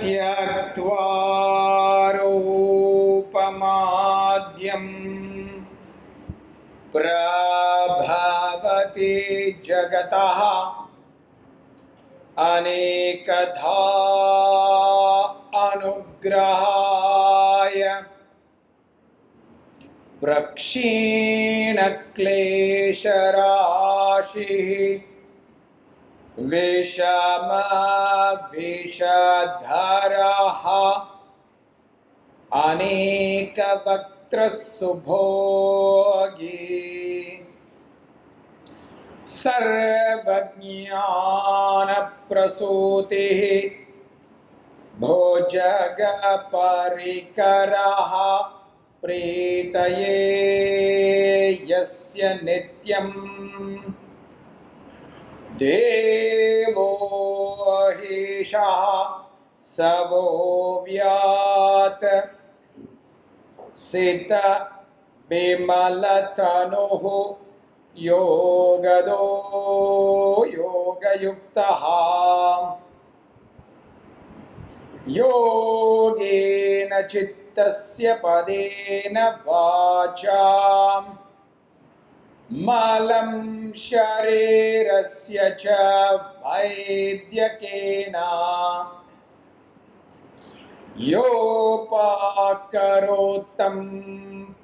त्यक्त्वा रूपमाद्यं प्रभवति जगतः अनेकधा अनुग्रहाय प्रक्षीणक्लेशराशिः विषमविषधरः अनेकवक्त्रः सुभोगी सर्वज्ञानप्रसूतिः भुजगपरिकरः प्रीतये यस्य नित्यं देवो हीशः सवो व्यात् सित विमलतनुः योगदो योगयुक्तः योगेन चित्तस्य पदेन वाचां मलं शरीरस्य च वैद्यकेन योपाकरोत्तं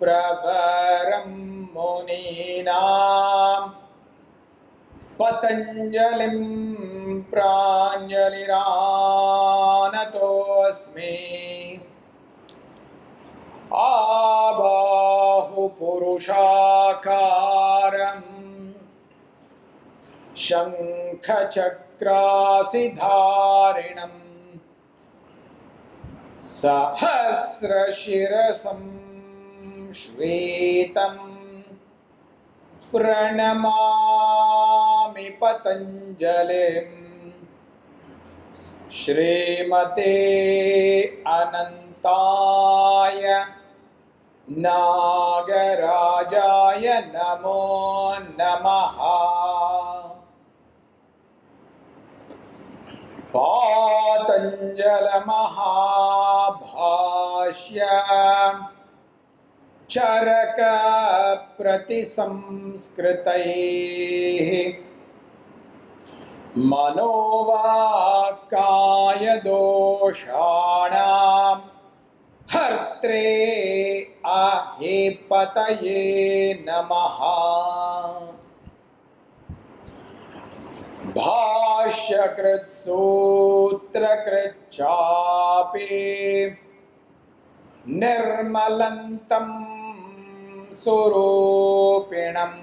प्रवरं मुनीनां पतञ्जलिं प्राञ्जलिरानतोऽस्मि आबाहुपुरुषाकारं शङ्खचक्रासिधारिणं सहस्रशिरसं श्वेतं प्रणमामि पतञ्जलिं श्रीमते अनन्ताय नागराजाय नमो नमः। पातञ्जलमहाभाष्य चरकप्रतिसंस्कृतैः मनोवाक्कायदोषाणां हर्त्रे अहेपतये नमः। भाष्यकृत्सूत्रकृच्चापि निर्मलन्तं स्वरूपिणं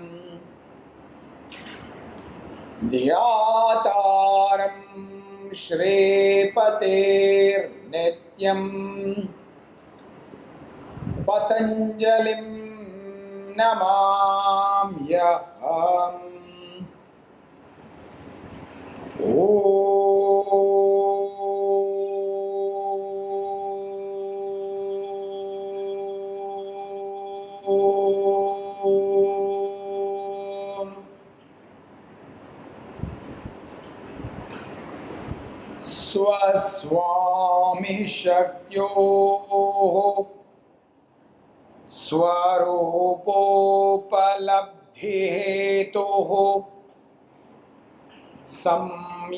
ध्यातारं श्रीपतेर्नित्यं पतञ्जलिं नमाम्यहम्। स्वस्वामि शक्योः स्वरूपोपलब्धिहेतुः संयोगः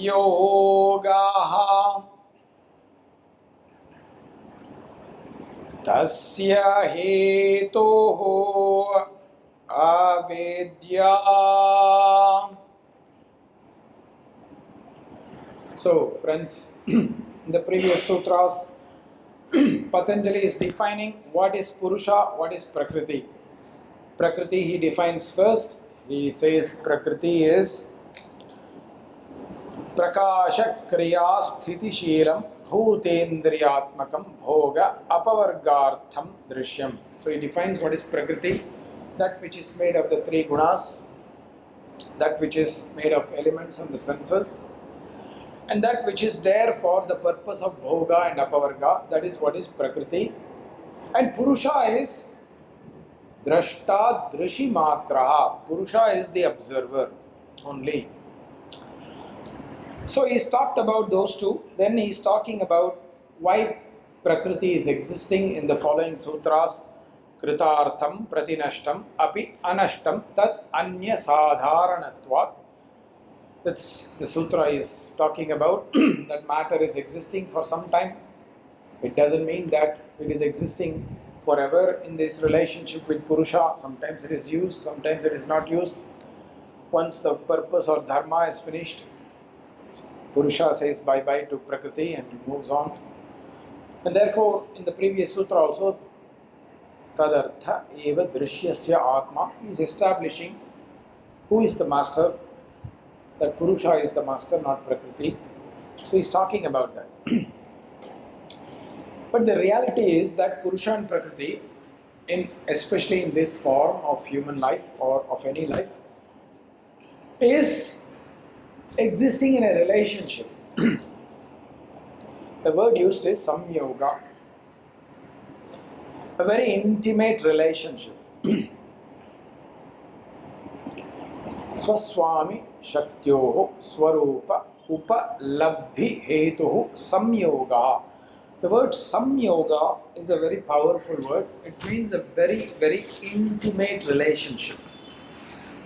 तस्य हेतुः अविद्या। So friends, in the previous sutras Patanjali is defining what is Purusha, what is Prakriti. Prakriti he defines first. He says Prakriti is Prakasha Kriya Sthiti Sheelam Bhutendriyatmakam Bhoga Apavargartham Drishyam. So he defines what is Prakriti, that which is made of the three gunas, that which is made of elements and the senses, and that which is there for the purpose of bhoga and apavarga, that is what is Prakriti. And Purusha is Drashta Drishi Matra. Purusha is the observer only. So he's talked about those two. Then he's talking about why Prakriti is existing in the following sutras. Kritartham pratinashtam api anashtam tad anya sadharanatvat. That's the sutra is talking about. That matter is existing for some time. It doesn't mean that it is existing forever in this relationship with Purusha. Sometimes it is used, sometimes it is not used. Once the purpose or dharma is finished, Purusha says bye-bye to Prakriti and moves on. And therefore, in the previous sutra also, Tadartha eva drishyasya atma is establishing who is the master, that Purusha is the master, not Prakriti. So he's talking about that. But the reality is that Purusha and Prakriti, especially in this form of human life or of any life, is existing in a relationship. The word used is samyoga, a very intimate relationship. Swaswami shaktyoho swarupa upalabdhi hetuhu samyoga. The word samyoga is a very powerful word. It means a very, very intimate relationship.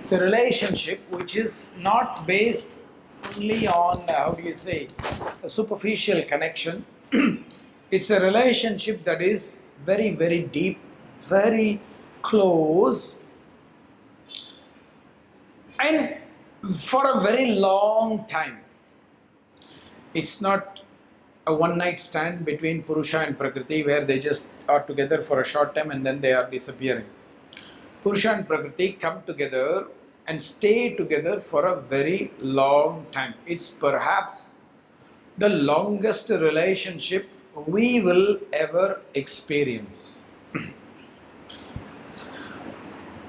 The relationship which is not based only on, a superficial connection. It's a relationship that is very, very deep, very close, and for a very long time. It's not a one-night stand between Purusha and Prakriti where they just are together for a short time and then they are disappearing. Purusha and Prakriti come together and stay together for a very long time. It's perhaps the longest relationship we will ever experience.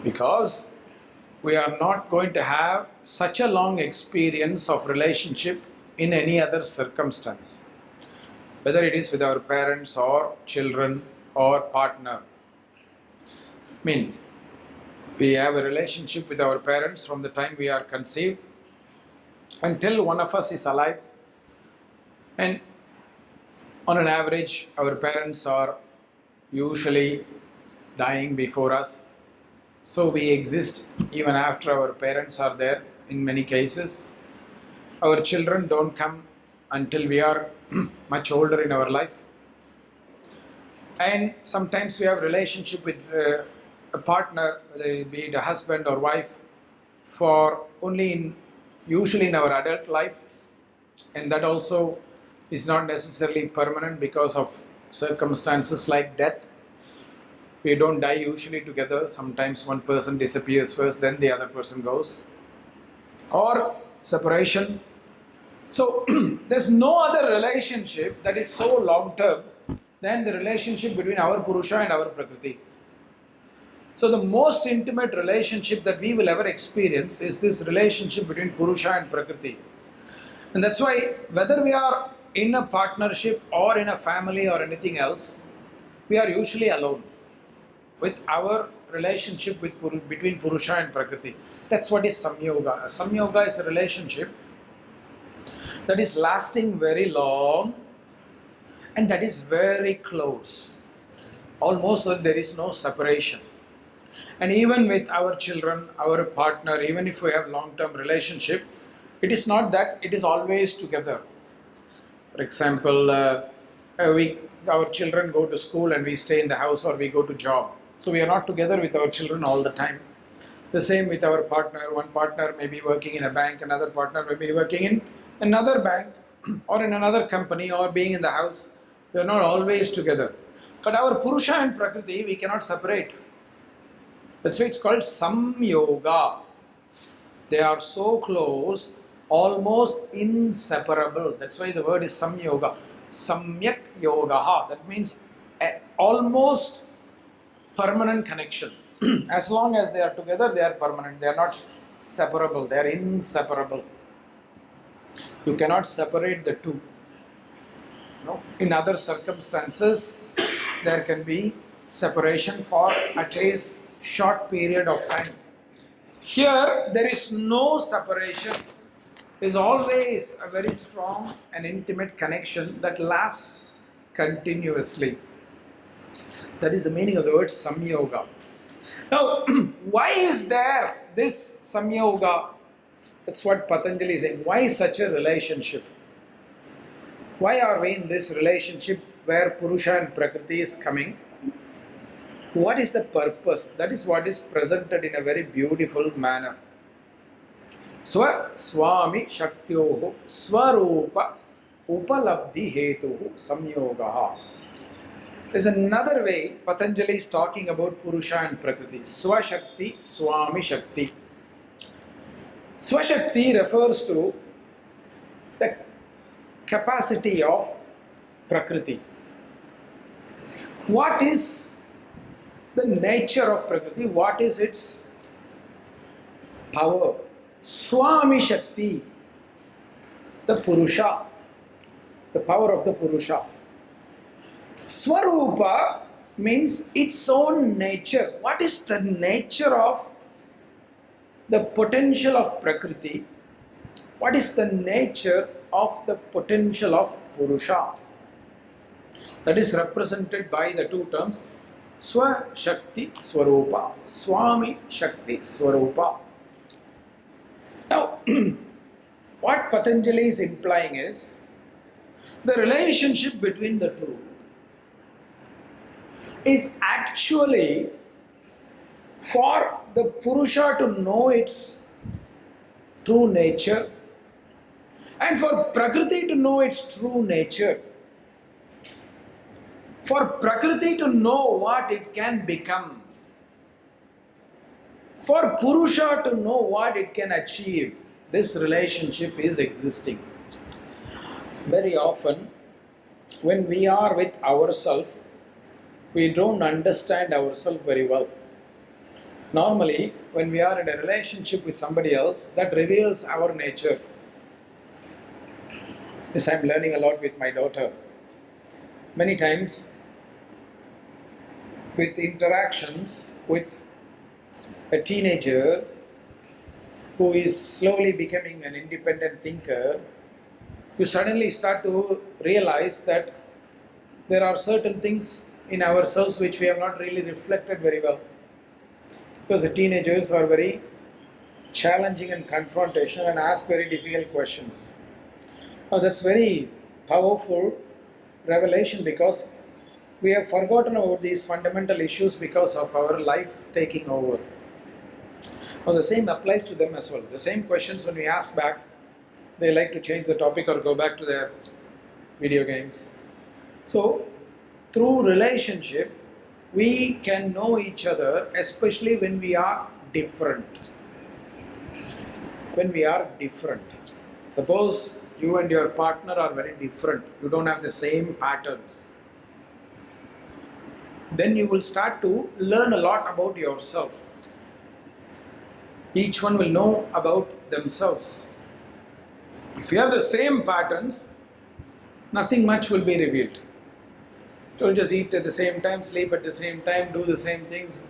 Because we are not going to have such a long experience of relationship in any other circumstance. Whether it is with our parents or children or partner. We have a relationship with our parents from the time we are conceived until one of us is alive. And on an average, our parents are usually dying before us. So we exist even after our parents are there in many cases. Our children don't come until we are much older in our life. And sometimes we have relationship with a partner, be it a husband or wife, for usually in our adult life, and that also is not necessarily permanent because of circumstances like death. We don't die usually together. Sometimes one person disappears first, then the other person goes, or separation. So there's no other relationship that is so long term than the relationship between our Purusha and our Prakriti. So the most intimate relationship that we will ever experience is this relationship between Purusha and Prakriti. And that's why whether we are in a partnership or in a family or anything else, we are usually alone with our relationship between Purusha and Prakriti. That's what is Samyoga. Samyoga is a relationship that is lasting very long and that is very close. Almost there is no separation. And even with our children, our partner, even if we have long-term relationship, it is not that it is always together. For example, our children go to school and we stay in the house, or we go to job. So we are not together with our children all the time. The same with our partner. One partner may be working in a bank, another partner may be working in another bank or in another company or being in the house. We are not always together. But our Purusha and Prakriti, we cannot separate. That's why it's called Samyoga. They are so close, almost inseparable. That's why the word is Samyoga. Samyak Yogaha. That means almost permanent connection. As long as they are together, they are permanent. They are not separable. They are inseparable. You cannot separate the two. No? In other circumstances, there can be separation for at least short period of time. Here, there is no separation. is always a very strong and intimate connection that lasts continuously. That is the meaning of the word samyoga. Now, why is there this samyoga? That's what Patanjali is saying. Why such a relationship? Why are we in this relationship where Purusa and Prakriti is coming? What is the purpose? That is what is presented in a very beautiful manner. Swami Shaktyoho Swarupa Upalabdhi Hetuhu Samyogaha. There's another way Patanjali is talking about Purusa and Prakriti. Swashakti, Swami Shakti. Swashakti refers to the capacity of Prakriti. What is the nature of Prakriti? What is its power? Swami Shakti, the Purusha, the power of the Purusha. Swarupa means its own nature. What is the nature of the potential of Prakriti? What is the nature of the potential of Purusha? That is represented by the two terms Swa Shakti Swarupa, Swami Shakti Swarupa. Now, what Patanjali is implying is the relationship between the two is actually for the Purusha to know its true nature and for Prakriti to know its true nature. For Prakriti to know what it can become. For Purusha to know what it can achieve. This relationship is existing. Very often, when we are with ourselves, we don't understand ourselves very well. Normally, when we are in a relationship with somebody else, that reveals our nature. This I am learning a lot with my daughter. Many times, with interactions with a teenager who is slowly becoming an independent thinker, you suddenly start to realize that there are certain things in ourselves which we have not really reflected very well. Because the teenagers are very challenging and confrontational and ask very difficult questions. Now that's very powerful revelation because we have forgotten about these fundamental issues because of our life taking over. Now the same applies to them as well. The same questions when we ask back, they like to change the topic or go back to their video games. So through relationship, we can know each other, especially when we are different. When we are different. Suppose you and your partner are very different. You don't have the same patterns. Then you will start to learn a lot about yourself. Each one will know about themselves. If you have the same patterns, nothing much will be revealed. You'll just eat at the same time, sleep at the same time, do the same things.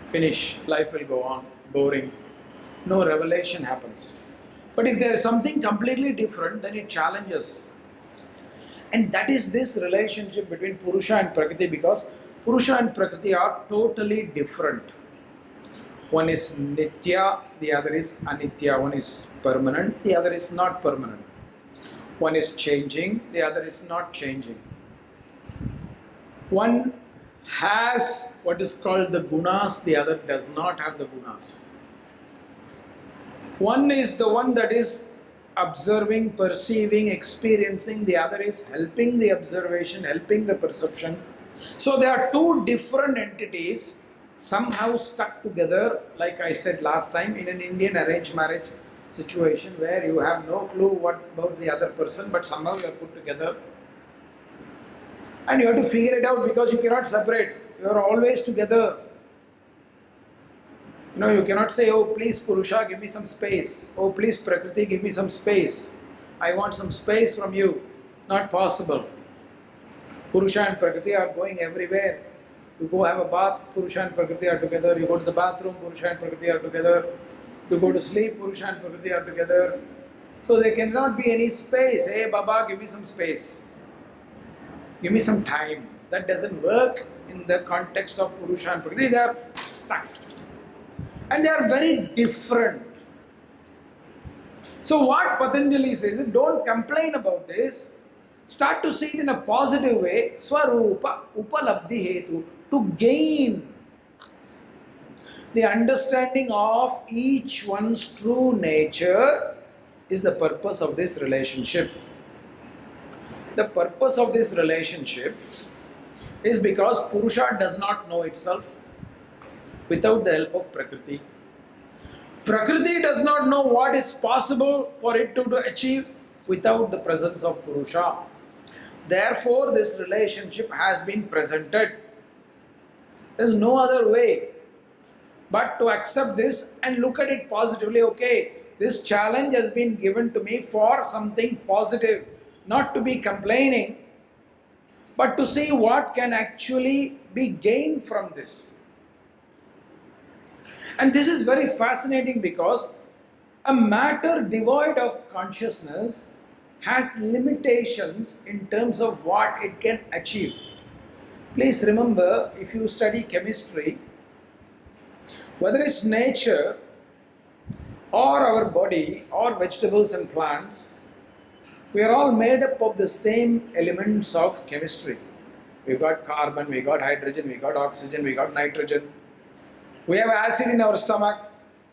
Finish. Life will go on. Boring. No revelation happens. But if there is something completely different, then it challenges. And that is this relationship between Purusa and Prakriti, because Purusa and Prakriti are totally different. One is Nitya, the other is Anitya. One is permanent, the other is not permanent. One is changing, the other is not changing. One has what is called the gunas, the other does not have the gunas. One is the one that is observing, perceiving, experiencing, the other is helping the observation, helping the perception. So there are two different entities somehow stuck together, like I said last time, in an Indian arranged marriage situation where you have no clue what about the other person, but somehow you are put together. And you have to figure it out because you cannot separate. You are always together. You cannot say, oh please Purusha, give me some space. Oh please Prakriti, give me some space. I want some space from you. Not possible. Purusha and Prakriti are going everywhere. You go have a bath, Purusha and Prakriti are together. You go to the bathroom, Purusha and Prakriti are together. To go to sleep, Purusa and Prakriti are together. So there cannot be any space. Hey Baba, give me some space. Give me some time. That doesn't work in the context of Purusa and Prakriti. They are stuck. And they are very different. So what Patanjali says is, don't complain about this. Start to see it in a positive way. Swarupa upalabdhi hetu. To gain the understanding of each one's true nature is the purpose of this relationship. The purpose of this relationship is because Purusha does not know itself without the help of Prakriti. Prakriti does not know what is possible for it to achieve without the presence of Purusha. Therefore, this relationship has been presented. There is no other way but to accept this and look at it positively. Okay, this challenge has been given to me for something positive, not to be complaining, but to see what can actually be gained from this. And this is very fascinating because a matter devoid of consciousness has limitations in terms of what it can achieve. Please remember, if you study chemistry, whether it's nature or our body or vegetables and plants, we are all made up of the same elements of chemistry. We got carbon, we got hydrogen, we got oxygen, we got nitrogen. We have acid in our stomach,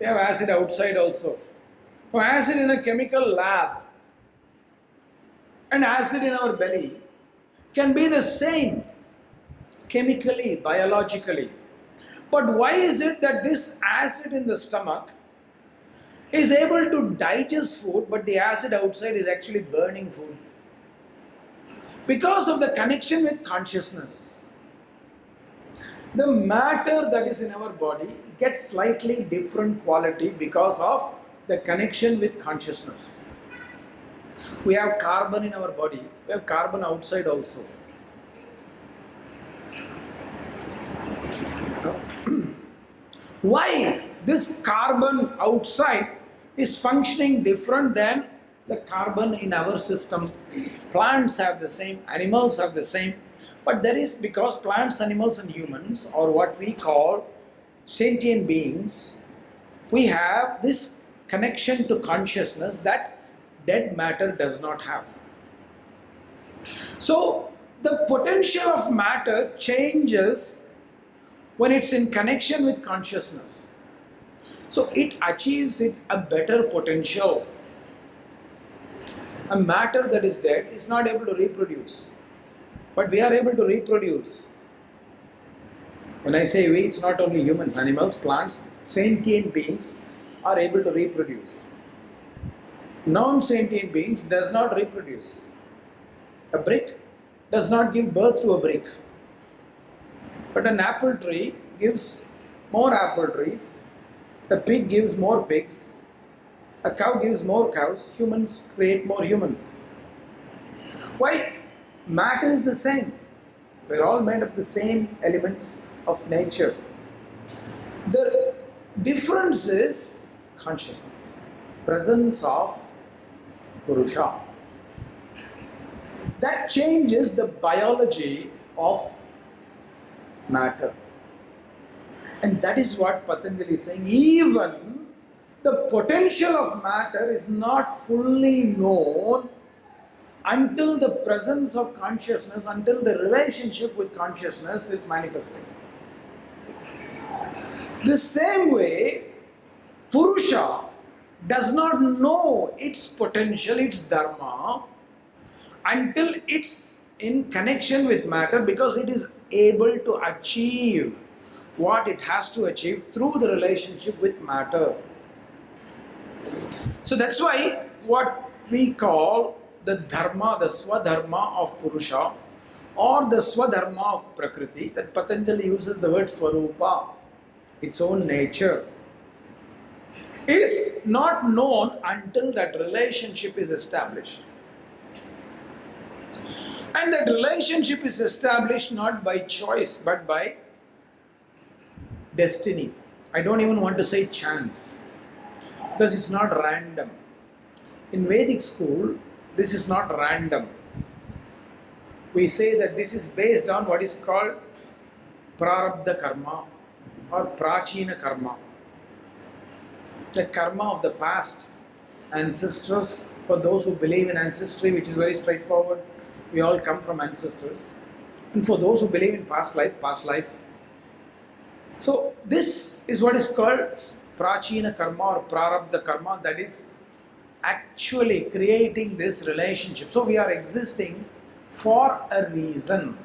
we have acid outside also. So acid in a chemical lab and acid in our belly can be the same chemically, biologically. But why is it that this acid in the stomach is able to digest food, but the acid outside is actually burning food? Because of the connection with consciousness. The matter that is in our body gets slightly different quality because of the connection with consciousness. We have carbon in our body, we have carbon outside also. Why this carbon outside is functioning different than the carbon in our system? Plants have the same, animals have the same, but there is, because plants, animals and humans, or what we call sentient beings, we have this connection to consciousness that dead matter does not have. So the potential of matter changes when it's in connection with consciousness. So it achieves a better potential. A matter that is dead is not able to reproduce, but we are able to reproduce. When I say we, it's not only humans, animals, plants, sentient beings are able to reproduce. Non-sentient beings does not reproduce. A brick does not give birth to a brick. But an apple tree gives more apple trees, a pig gives more pigs, a cow gives more cows, humans create more humans. Why? Matter is the same. We are all made of the same elements of nature. The difference is consciousness, presence of Purusha. That changes the biology of matter. And that is what Patanjali is saying. Even the potential of matter is not fully known until the presence of consciousness, until the relationship with consciousness is manifesting. The same way, Purusha does not know its potential, its dharma, until it's in connection with matter, because it is able to achieve what it has to achieve through the relationship with matter. So that's why what we call the dharma, the swadharma of Purusha, or the swadharma of Prakriti, that Patanjali uses the word swarupa, its own nature, is not known until that relationship is established. And that relationship is established not by choice but by destiny. I don't even want to say chance. because it's not random. In Vedic school, this is not random. We say that this is based on what is called prarabdha karma or prachina karma. The karma of the past ancestors. For those who believe in ancestry, which is very straightforward, we all come from ancestors. And for those who believe in past life, past life. So this is what is called prachina karma or prarabdha karma, that is actually creating this relationship. So we are existing for a reason.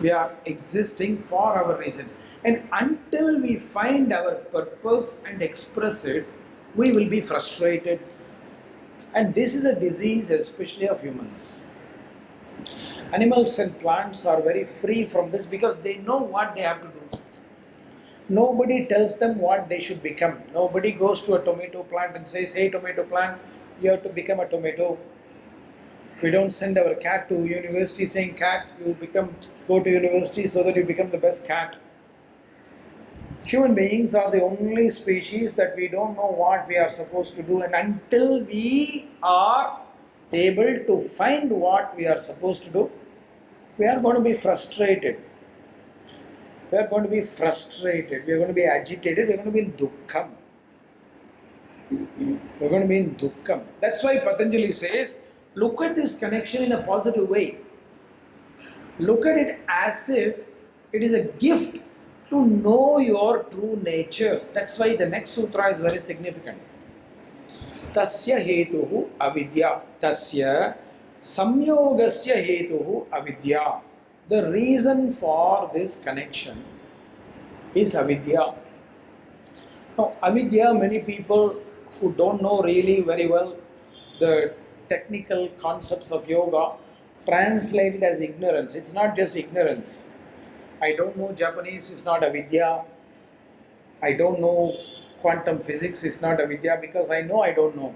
We are existing for our reason. And until we find our purpose and express it, we will be frustrated. And this is a disease especially of humans. Animals and plants are very free from this because they know what they have to do. Nobody tells them what they should become. Nobody goes to a tomato plant and says, hey tomato plant, you have to become a tomato. We don't send our cat to university saying, cat, you go to university so that you become the best cat. Human beings are the only species that we don't know what we are supposed to do, and until we are able to find what we are supposed to do, we are going to be frustrated. We are going to be frustrated, we are going to be agitated, we are going to be in dukkham. We are going to be in dukkham. That's why Patanjali says, look at this connection in a positive way. Look at it as if it is a gift to know your true nature. That's why the next sutra is very significant. Tasya hetuhu avidya. Tasya samyogasya hetuhu avidya. The reason for this connection is avidya. Now, avidya, many people who don't know really very well the technical concepts of yoga translate it as ignorance. It's not just ignorance. I don't know Japanese is not avidya. I don't know quantum physics is not avidya, because I know I don't know.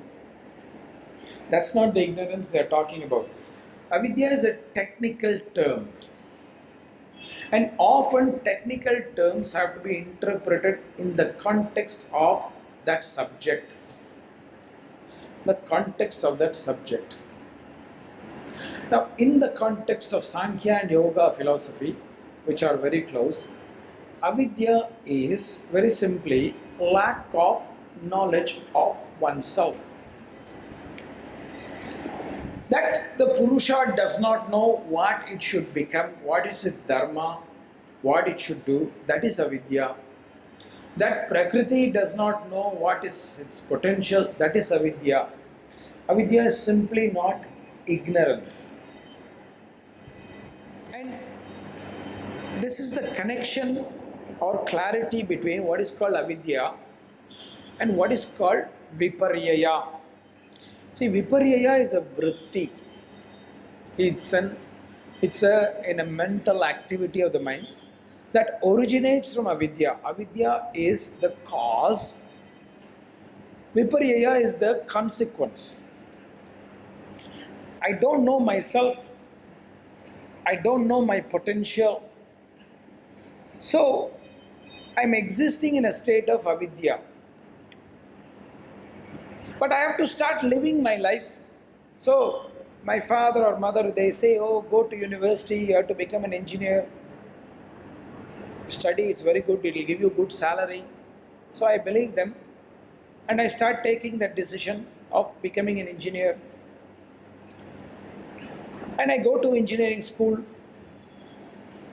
That's not the ignorance they are talking about. Avidya is a technical term. And often technical terms have to be interpreted in the context of that subject. The context of that subject. Now, in the context of Sankhya and Yoga philosophy, which are very close, avidya is very simply lack of knowledge of oneself. That the Purusha does not know what it should become, what is its dharma, what it should do, that is avidya. That Prakriti does not know what is its potential, that is avidya. Avidya is simply not ignorance. And this is the connection or clarity between what is called avidya and what is called viparyaya. See, viparyaya is a vritti. It's a mental activity of the mind that originates from avidya. Avidya is the cause. Viparyaya is the consequence. I don't know myself. I don't know my potential. So, I'm existing in a state of avidya. But I have to start living my life. So, my father or mother, they say, oh, go to university, you have to become an engineer. Study, it's very good, it will give you good salary. So, I believe them. And I start taking that decision of becoming an engineer. And I go to engineering school.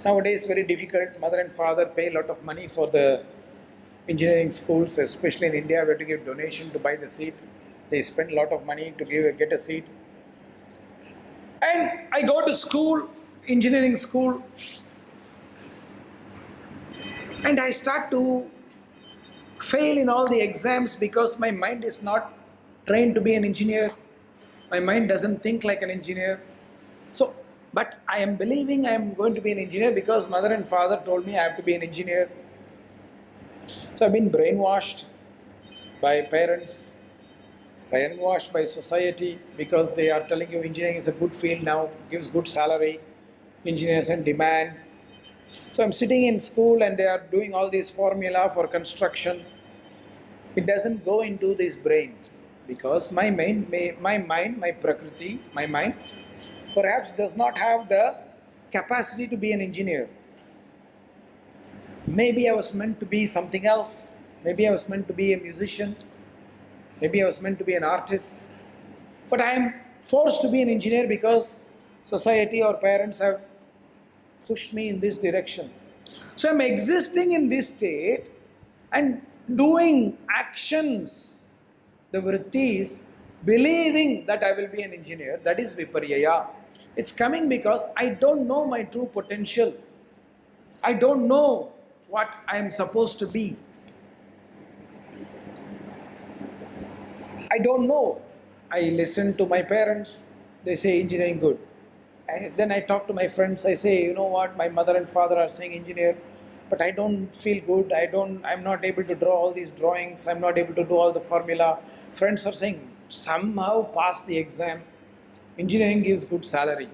Nowadays, very difficult. Mother and father pay a lot of money for the engineering schools, especially in India, we have to give donation to buy the seat. They spend a lot of money to get a seat. And I go to school, engineering school, and I start to fail in all the exams because my mind is not trained to be an engineer. My mind doesn't think like an engineer. So, but I am believing I am going to be an engineer because mother and father told me I have to be an engineer. So I've been brainwashed by parents, brainwashed by society, because they are telling you engineering is a good field now, gives good salary, engineers in demand. So I'm sitting in school and they are doing all these formula for construction. It doesn't go into this brain because my mind, my Prakriti, my mind, perhaps does not have the capacity to be an engineer. Maybe I was meant to be something else. Maybe I was meant to be a musician. Maybe I was meant to be an artist. But I am forced to be an engineer because society or parents have pushed me in this direction. So I'm existing in this state and doing actions, the vrittis, believing that I will be an engineer. That is viparyaya. It's coming because I don't know my true potential. I don't know what I am supposed to be. I don't know. I listen to my parents. They say engineering good. Then I talk to my friends. I say, you know what, my mother and father are saying engineer, but I don't feel good. I'm not able to draw all these drawings. I'm not able to do all the formula. Friends are saying, somehow pass the exam. Engineering gives good salary.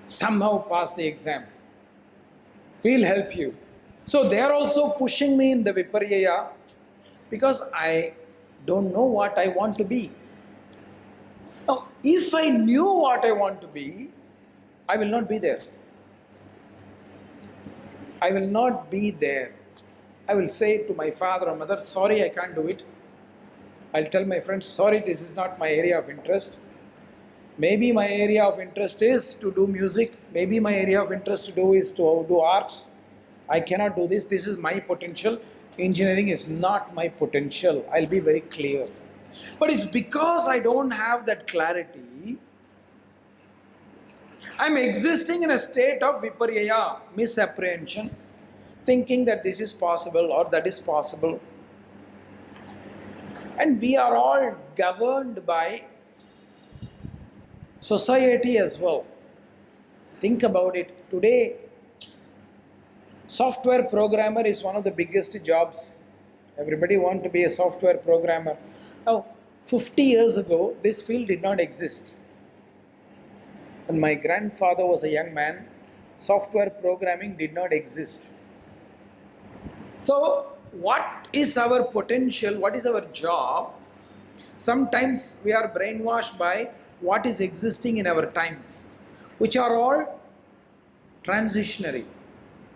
Somehow pass the exam. We'll help you. So they are also pushing me in the viparyaya because I don't know what I want to be. Now, if I knew what I want to be, I will not be there. I will not be there. I will say to my father or mother, sorry, I can't do it. I'll tell my friends, sorry, this is not my area of interest. Maybe my area of interest is to do music. Maybe my area of interest is to do arts. I cannot do this. This is my potential. Engineering is not my potential. I'll be very clear. But it's because I don't have that clarity. I'm existing in a state of viparyaya, misapprehension, thinking that this is possible or that is possible. And we are all governed by society as well. Think about it. Today, software programmer is one of the biggest jobs. Everybody wants to be a software programmer. Now, 50 years ago, this field did not exist. When my grandfather was a young man, software programming did not exist. So, what is our potential? What is our job? Sometimes we are brainwashed by what is existing in our times, which are all transitionary.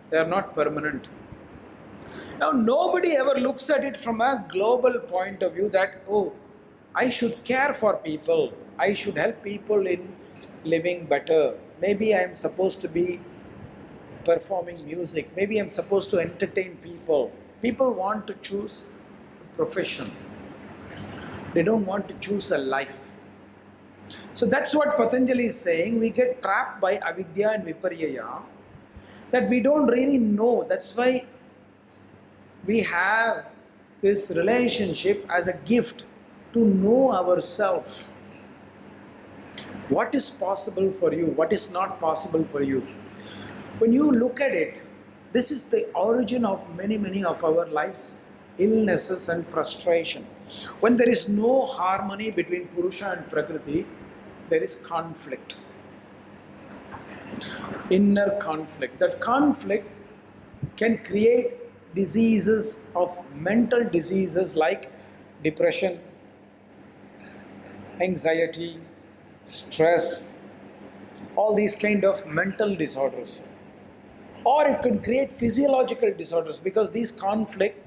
They are not permanent. Now, nobody ever looks at it from a global point of view that, oh, I should care for people. I should help people in living better. Maybe I am supposed to be performing music. Maybe I am supposed to entertain people. People want to choose a profession. They don't want to choose a life. So that's what Patanjali is saying. We get trapped by Avidya and Viparyaya, that we don't really know. That's why we have this relationship as a gift to know ourselves. What is possible for you? What is not possible for you? When you look at it, this is the origin of many of our lives, illnesses and frustration. When there is no harmony between Purusa and Prakriti, there is conflict. Inner conflict. That conflict can create diseases of mental diseases like depression, anxiety, stress, all these kind of mental disorders. Or it can create physiological disorders because these conflict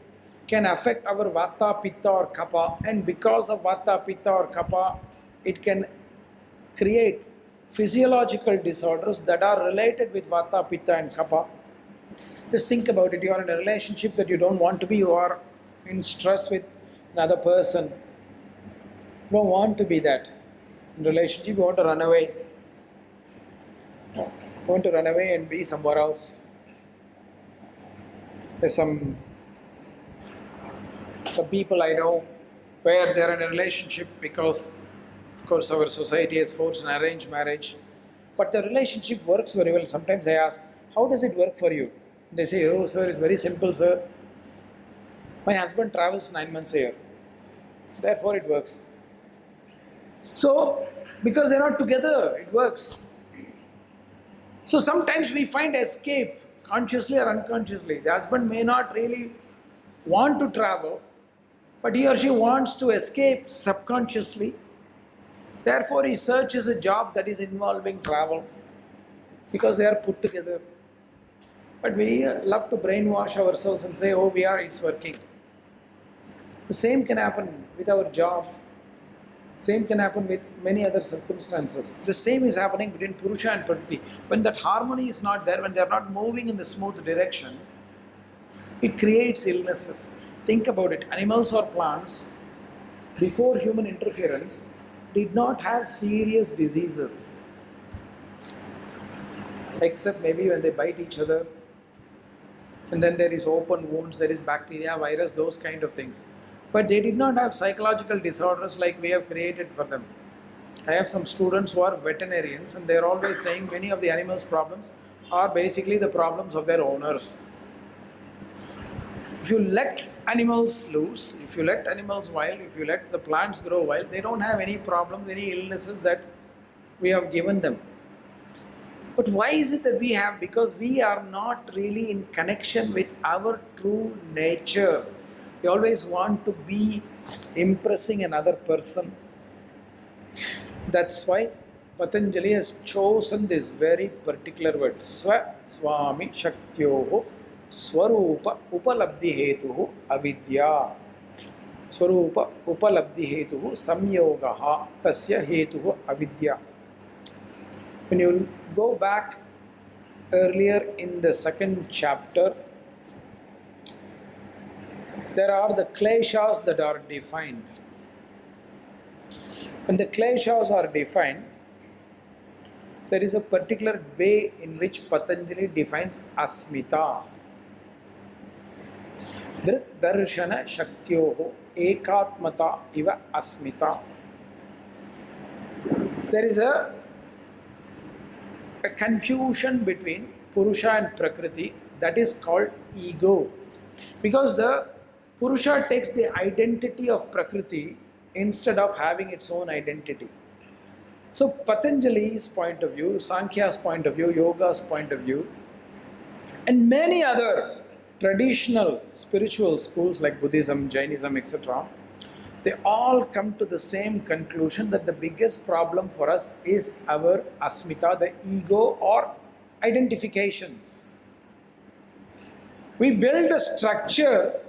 can affect our Vata, Pitta or Kapha, and because of Vata, Pitta or Kapha, it can create physiological disorders that are related with Vata, Pitta and Kapha. Just think about it. You are in a relationship that you don't want to be. You are in stress with another person. You don't want to be that. In relationship, you want to run away. You want to run away and be somewhere else. There's some people I know where they are in a relationship because, of course, our society has forced an arranged marriage. But the relationship works very well. Sometimes I ask, how does it work for you? They say, oh, sir, it's very simple, sir. My husband travels 9 months a year. Therefore, it works. So, because they're not together, it works. So, sometimes we find escape, consciously or unconsciously. The husband may not really want to travel, but he or she wants to escape subconsciously. Therefore, he searches a job that is involving travel because they are put together. But we love to brainwash ourselves and say, oh, it's working. The same can happen with our job. Same can happen with many other circumstances. The same is happening between Purusa and Prakriti. When that harmony is not there, when they are not moving in the smooth direction, it creates illnesses. Think about it. Animals or plants, before human interference, did not have serious diseases. Except maybe when they bite each other, and then there is open wounds, there is bacteria, virus, those kind of things. But they did not have psychological disorders like we have created for them. I have some students who are veterinarians, and they are always saying many of the animals' problems are basically the problems of their owners. If you let animals loose, if you let animals wild, if you let the plants grow wild, they don't have any problems, any illnesses that we have given them. But why is it that we have? Because we are not really in connection with our true nature. We always want to be impressing another person. That's why Patanjali has chosen this very particular word. Swa Swami Shaktyoho Swarupa Upalabdhi Hetuhu Avidya. Swarupa Upalabdhi Hetuhu Samyogaha Tasya Hetuhu Avidya. When you go back earlier in the second chapter, there are the kleshas that are defined. When the kleshas are defined, there is a particular way in which Patanjali defines asmita. Dhrit darshana shaktyoho ekatmata iva asmita. There is a confusion between Purusa and Prakriti that is called ego. Because the Purusa takes the identity of Prakriti instead of having its own identity. So Patanjali's point of view, Sankhya's point of view, Yoga's point of view, and many other traditional spiritual schools like Buddhism, Jainism, etc., they all come to the same conclusion that the biggest problem for us is our asmita, the ego or identifications. We build a structure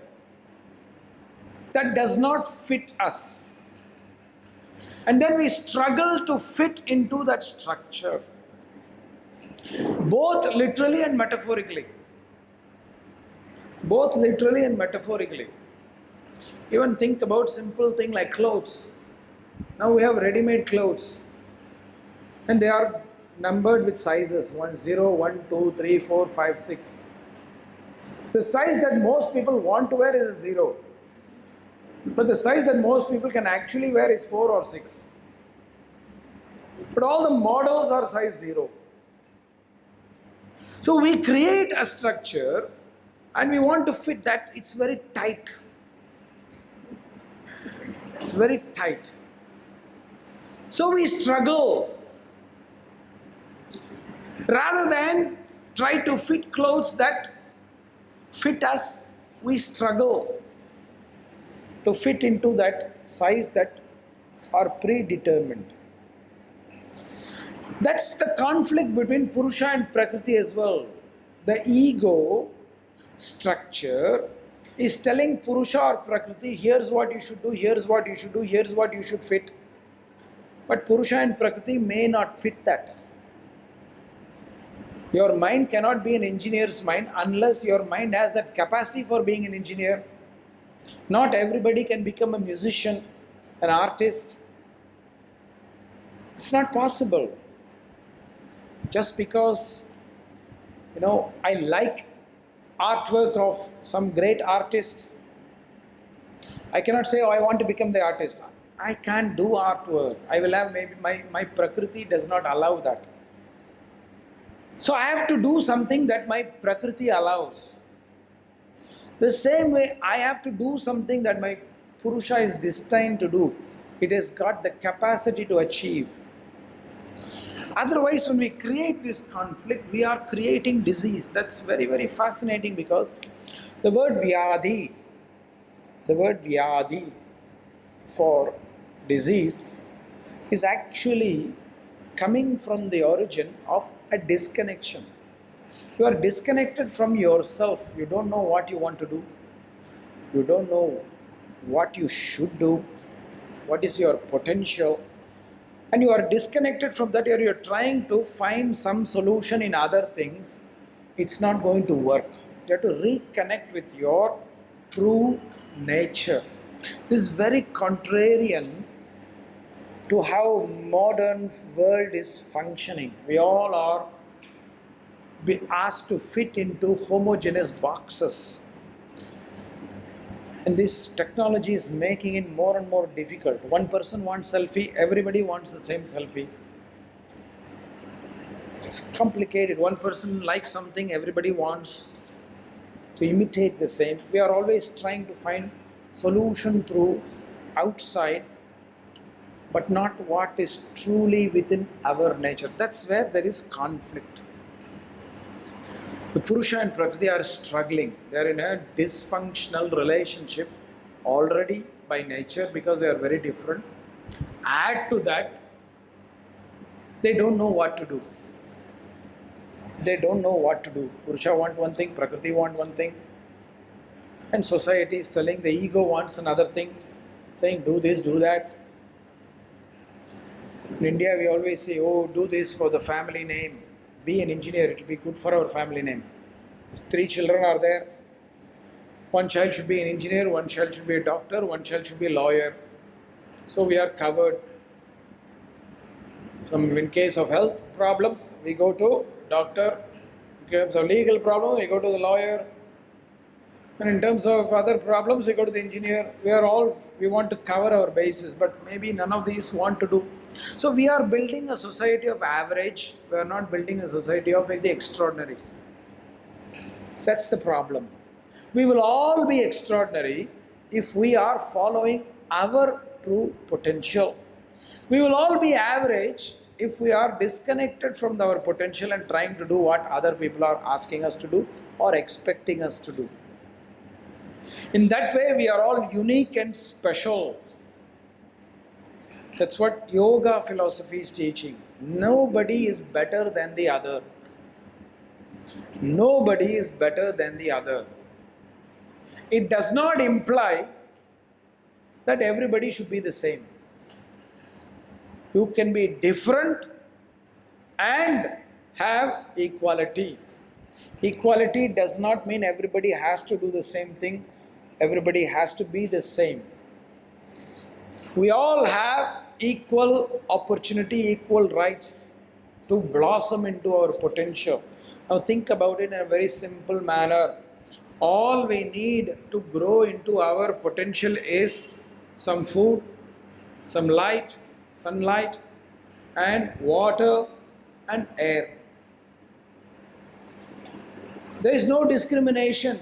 that does not fit us. And then we struggle to fit into that structure, both literally and metaphorically. Both literally and metaphorically. Even think about simple thing like clothes. Now we have ready-made clothes, and they are numbered with sizes 1, 0, 1, 2, 3, 4, 5, 6. The size that most people want to wear is a 0. But the size that most people can actually wear is 4 or 6. But all the models are size 0. So we create a structure and we want to fit that. It's very tight. It's very tight. So we struggle. Rather than try to fit clothes that fit us, we struggle to fit into that size that are predetermined. That's the conflict between Purusa and Prakriti as well. The ego structure is telling Purusa or Prakriti, here's what you should do, here's what you should do, here's what you should fit. But Purusa and Prakriti may not fit that. Your mind cannot be an engineer's mind unless your mind has that capacity for being an engineer. Not everybody can become a musician, an artist. It's not possible. Just because, I like artwork of some great artist, I cannot say, I want to become the artist. I can't do artwork. I will have maybe my Prakriti does not allow that. So I have to do something that my Prakriti allows. The same way I have to do something that my Purusa is destined to do. It has got the capacity to achieve. Otherwise, when we create this conflict, we are creating disease. That's very, very fascinating because the word vyadhi The word vyadhi for disease is actually coming from the origin of a disconnection. You are disconnected from yourself. You don't know what you want to do. You don't know what you should do. What is your potential? And you are disconnected from that. You're trying to find some solution in other things. It's not going to work. You have to reconnect with your true nature. This is very contrarian to how modern world is functioning. We all are asked to fit into homogeneous boxes. And this technology is making it more and more difficult. One person wants selfie, everybody wants the same selfie. It's complicated. One person likes something, everybody wants to imitate the same. We are always trying to find solution through outside, but not what is truly within our nature. That's where there is conflict. The Purusa and Prakrti are struggling. They are in a dysfunctional relationship already by nature because they are very different. Add to that, they don't know what to do. They don't know what to do. Purusha wants one thing, Prakriti wants one thing. And society is telling the ego wants another thing, saying do this, do that. In India we always say, oh, do this for the family name. Be an engineer, it will be good for our family name. 3 children are there. One child should be an engineer, one child should be a doctor, one child should be a lawyer. So we are covered. So in case of health problems, we go to doctor. In terms of legal problems, we go to the lawyer. And in terms of other problems, we go to the engineer. We want to cover our bases, but maybe none of these want to do. So we are building a society of average. We are not building a society of the extraordinary. That's the problem. We will all be extraordinary if we are following our true potential. We will all be average if we are disconnected from our potential and trying to do what other people are asking us to do or expecting us to do. In that way, we are all unique and special. That's what yoga philosophy is teaching. Nobody is better than the other. Nobody is better than the other. It does not imply that everybody should be the same. You can be different and have equality. Equality does not mean everybody has to do the same thing. Everybody has to be the same. We all have equal opportunity, equal rights to blossom into our potential. Now think about it in a very simple manner. All we need to grow into our potential is some food, some light, sunlight, and water and air. There is no discrimination.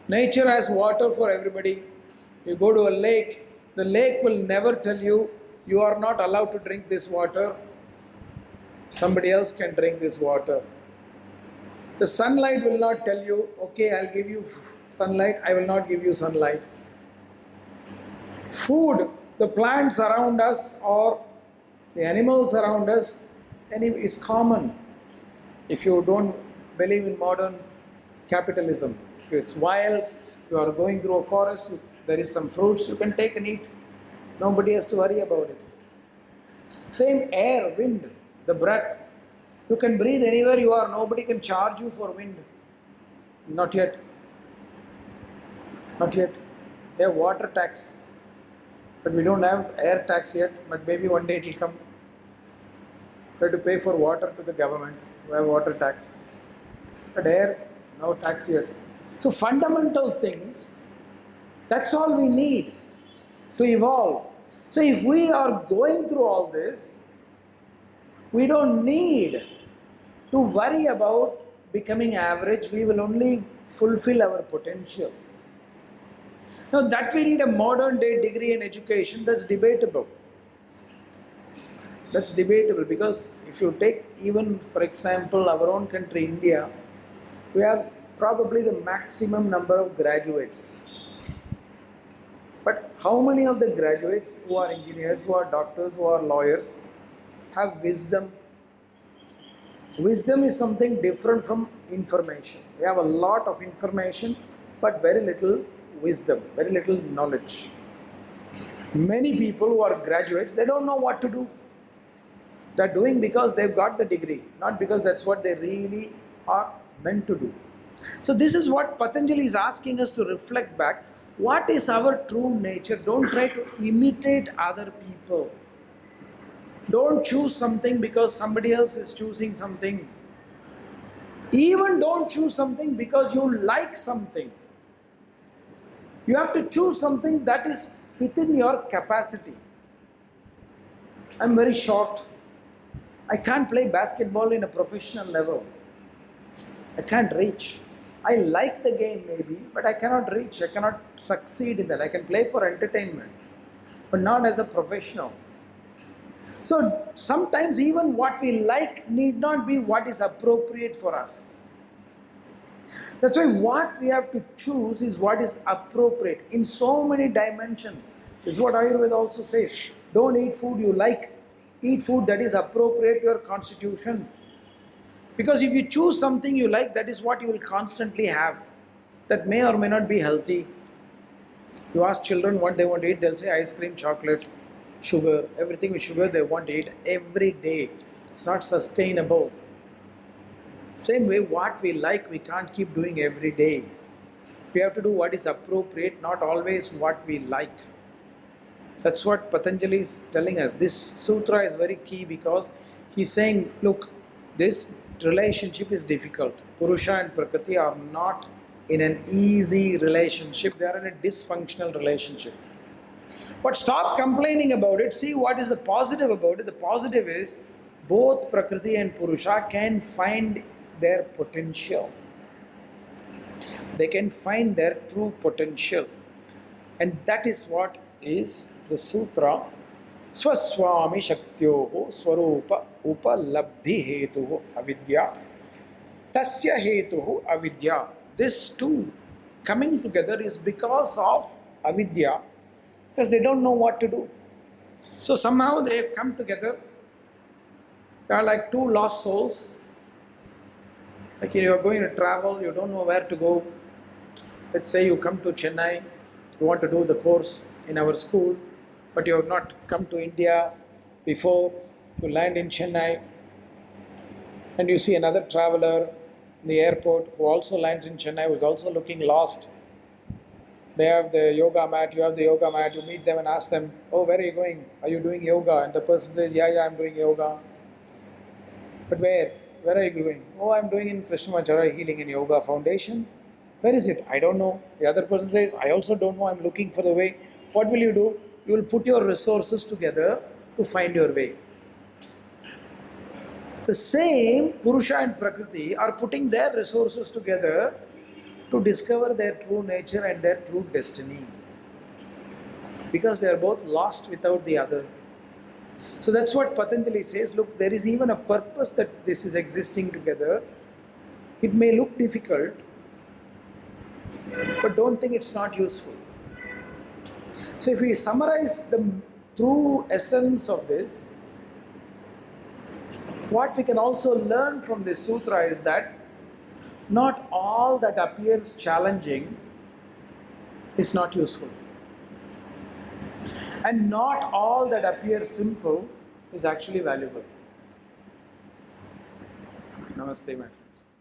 Nature has water for everybody. You go to a lake, the lake will never tell you, you are not allowed to drink this water. Somebody else can drink this water. The sunlight will not tell you, okay, I'll give you sunlight, I will not give you sunlight. Food, the plants around us or the animals around us, is common. If you don't believe in modern capitalism, if it's wild, you are going through a forest, there is some fruits, you can take and eat. Nobody has to worry about it. Same air, wind, the breath. You can breathe anywhere you are. Nobody can charge you for wind. Not yet. Not yet. We have water tax. But we don't have air tax yet. But maybe one day it will come. We have to pay for water to the government. We have water tax. But air, no tax yet. So fundamental things, that's all we need to evolve. So if we are going through all this, we don't need to worry about becoming average. We will only fulfill our potential. Now that we need a modern day degree in education, that's debatable. That's debatable because if you take even, for example, our own country, India, we have probably the maximum number of graduates. But how many of the graduates who are engineers, who are doctors, who are lawyers have wisdom? Wisdom is something different from information. We have a lot of information, but very little wisdom, very little knowledge. Many people who are graduates, they don't know what to do. They're doing because they've got the degree, not because that's what they really are meant to do. So this is what Patanjali is asking us to reflect back. What is our true nature? Don't try to imitate other people. Don't choose something because somebody else is choosing something. Even don't choose something because you like something. You have to choose something that is within your capacity. I'm very short. I can't play basketball in a professional level. I can't reach. I like the game maybe, but I cannot reach. I cannot succeed in that. I can play for entertainment, but not as a professional. So sometimes even what we like need not be what is appropriate for us. That's why what we have to choose is what is appropriate in so many dimensions. This is what Ayurveda also says. Don't eat food you like. Eat food that is appropriate to your constitution. Because if you choose something you like, that is what you will constantly have. That may or may not be healthy. You ask children what they want to eat, they'll say ice cream, chocolate, sugar, everything with sugar they want to eat every day. It's not sustainable. Same way, what we like, we can't keep doing every day. We have to do what is appropriate, not always what we like. That's what Patanjali is telling us. This sutra is very key because he's saying, look, this relationship is difficult. Purusa and Prakrti are not in an easy relationship. They are in a dysfunctional relationship. But stop complaining about it. See what is the positive about it. The positive is both Prakriti and Purusha can find their potential. They can find their true potential. And that is what is the sutra. Swaswami Shaktyoho Swarupa Upalabdhi Hetuho Avidya Tasya Hetuho Avidya. This two coming together is because of Avidya, because they don't know what to do. So somehow they have come together. They are like two lost souls. Like you are going to travel, you don't know where to go. Let's say you come to Chennai, you want to do the course in our school, but you have not come to India before. You land in Chennai and you see another traveler in the airport who also lands in Chennai, who is also looking lost. They have the yoga mat, you have the yoga mat, you meet them and ask them, oh, where are you going? Are you doing yoga? And the person says, yeah, I'm doing yoga. But where? Where are you going? Oh, I'm doing in Krishnamacharya Healing and Yoga Foundation. Where is it? I don't know. The other person says, I also don't know, I'm looking for the way. What will you do? You will put your resources together to find your way. The same Purusha and Prakriti are putting their resources together to discover their true nature and their true destiny. Because they are both lost without the other. So that's what Patanjali says, look, there is even a purpose that this is existing together. It may look difficult, but don't think it's not useful. So if we summarize the true essence of this, what we can also learn from this sutra is that not all that appears challenging is not useful. And not all that appears simple is actually valuable. Namaste, my friends.